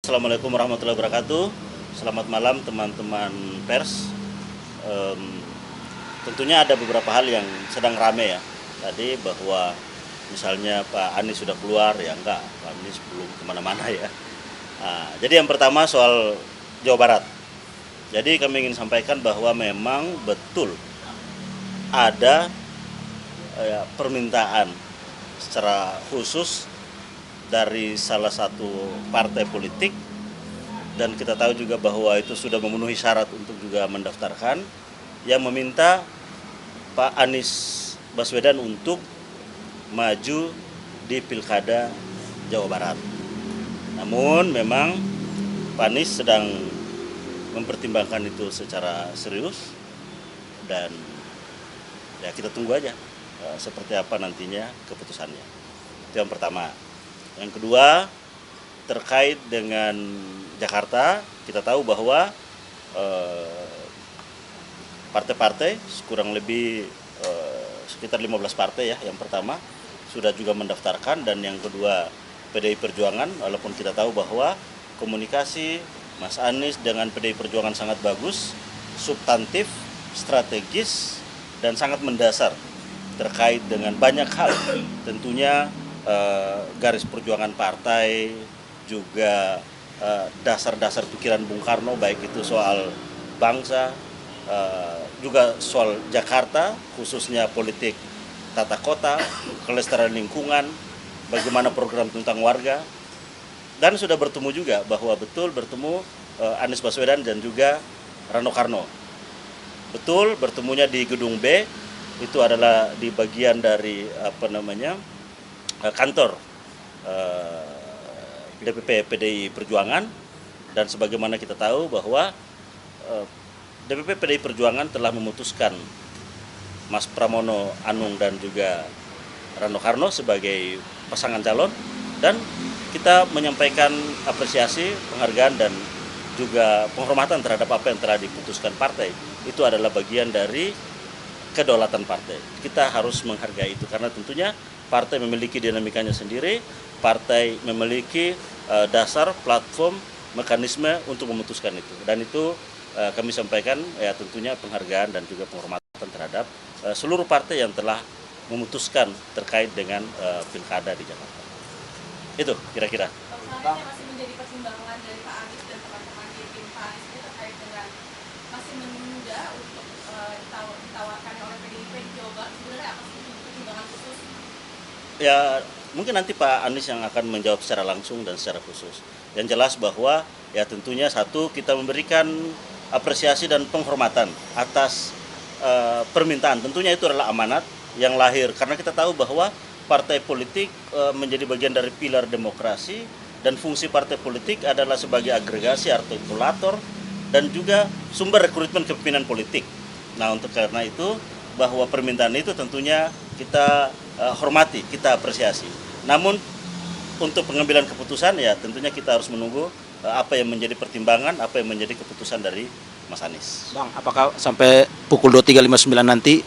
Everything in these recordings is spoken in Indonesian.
Assalamualaikum warahmatullahi wabarakatuh. Selamat malam teman-teman pers. Tentunya ada beberapa hal yang sedang rame ya. Tadi bahwa misalnya Pak Anies sudah keluar, ya enggak, Pak Anies belum kemana-mana ya. Jadi yang pertama soal Jawa Barat. Jadi kami ingin sampaikan bahwa memang betul ada permintaan secara khusus dari salah satu partai politik, dan kita tahu juga bahwa itu sudah memenuhi syarat untuk juga mendaftarkan, yang meminta Pak Anies Baswedan untuk maju di Pilkada Jawa Barat. Namun memang Pak Anies sedang mempertimbangkan itu secara serius, dan ya kita tunggu aja seperti apa nantinya keputusannya. Itu yang pertama. Yang kedua, terkait dengan Jakarta, kita tahu bahwa partai-partai kurang lebih sekitar 15 partai ya, yang pertama sudah juga mendaftarkan, dan yang kedua PDI Perjuangan, walaupun kita tahu bahwa komunikasi Mas Anies dengan PDI Perjuangan sangat bagus, substantif, strategis, dan sangat mendasar terkait dengan banyak hal, tentunya garis perjuangan partai, juga dasar-dasar pikiran Bung Karno, baik itu soal bangsa, juga soal Jakarta, khususnya politik tata kota, kelestarian lingkungan, bagaimana program tentang warga, dan sudah bertemu juga bahwa betul bertemu Anies Baswedan dan juga Rano Karno. Betul bertemunya di Gedung B, itu adalah di bagian dari kantor DPP PDI Perjuangan, dan sebagaimana kita tahu bahwa DPP PDI Perjuangan telah memutuskan Mas Pramono Anung dan juga Rano Karno sebagai pasangan calon, dan kita menyampaikan apresiasi, penghargaan, dan juga penghormatan terhadap apa yang telah diputuskan partai. Itu adalah bagian dari kedaulatan partai. Kita harus menghargai itu, karena tentunya partai memiliki dinamikanya sendiri, partai memiliki dasar, platform, mekanisme untuk memutuskan itu. Dan itu kami sampaikan ya tentunya penghargaan dan juga penghormatan terhadap seluruh partai yang telah memutuskan terkait dengan pilkada di Jakarta. Itu kira-kira. Selanjutnya masih menjadi pertimbangan dari Pak Anies dan teman-teman di tim Pak Anies ini terkait dengan masih menunda untuk ditawarkan oleh PDIP di Jawa Barat. Sebenarnya apa sih pertimbangan khusus? Ya mungkin nanti Pak Anies yang akan menjawab secara langsung dan secara khusus. Yang jelas bahwa ya tentunya satu, kita memberikan apresiasi dan penghormatan atas permintaan. Tentunya itu adalah amanat yang lahir karena kita tahu bahwa partai politik menjadi bagian dari pilar demokrasi, dan fungsi partai politik adalah sebagai agregasi, artikulator, dan juga sumber rekrutmen kepemimpinan politik. Nah, untuk karena itu bahwa permintaan itu tentunya kita hormati, kita apresiasi. Namun untuk pengambilan keputusan ya tentunya kita harus menunggu apa yang menjadi pertimbangan, apa yang menjadi keputusan dari Mas Anies. Bang, apakah sampai pukul 23.59 nanti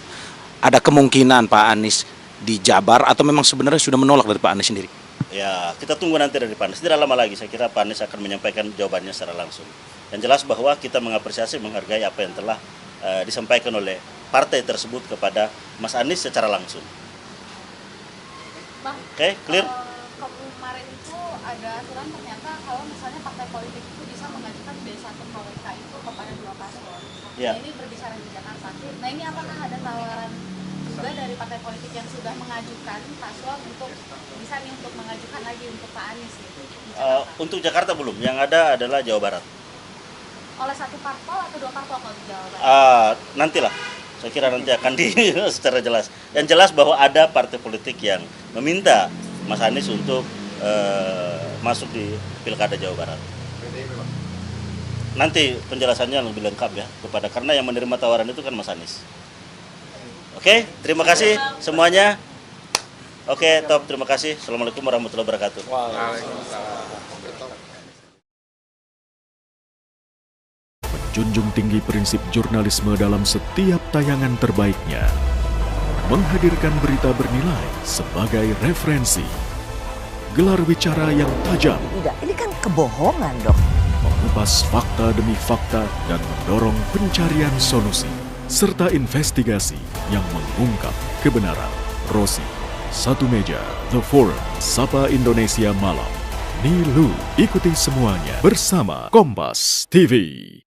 ada kemungkinan Pak Anies dijabar, atau memang sebenarnya sudah menolak dari Pak Anies sendiri? Ya, kita tunggu nanti dari Pak Anies. Tidak lama lagi saya kira Pak Anies akan menyampaikan jawabannya secara langsung. Yang jelas bahwa kita mengapresiasi, menghargai apa yang telah disampaikan oleh partai tersebut kepada Mas Anies secara langsung. Bang, Oke, clear? Kemarin itu ada aturan ternyata kalau misalnya partai politik itu bisa mengajukan D1 KWK itu kepada dua paslon. Ya. Nah, ini berbicara di Jakarta. Nah, ini apakah ada tawaran juga dari partai politik yang sudah mengajukan paslon untuk bisa nih untuk mengajukan lagi untuk Pak Anies gitu? Untuk Jakarta belum, yang ada adalah Jawa Barat. Oleh satu parpol atau dua parpol kalau di Jawa Barat? Nantilah, saya kira nanti akan secara jelas. Yang jelas bahwa ada partai politik yang meminta Mas Anies untuk masuk di Pilkada Jawa Barat. Nanti penjelasannya lebih lengkap ya karena yang menerima tawaran itu kan Mas Anies. Oke, terima kasih semuanya. Oke, top, terima kasih. Assalamualaikum warahmatullahi wabarakatuh. Menjunjung tinggi prinsip jurnalisme dalam setiap tayangan terbaiknya. Menghadirkan berita bernilai sebagai referensi. Gelar bicara yang tajam. Tidak, ini kan kebohongan dong. Mengupas fakta demi fakta dan mendorong pencarian solusi serta investigasi yang mengungkap kebenaran. Rosi, Satu Meja, The Forum, Sapa Indonesia Malam. Nilu, ikuti semuanya bersama Kompas TV.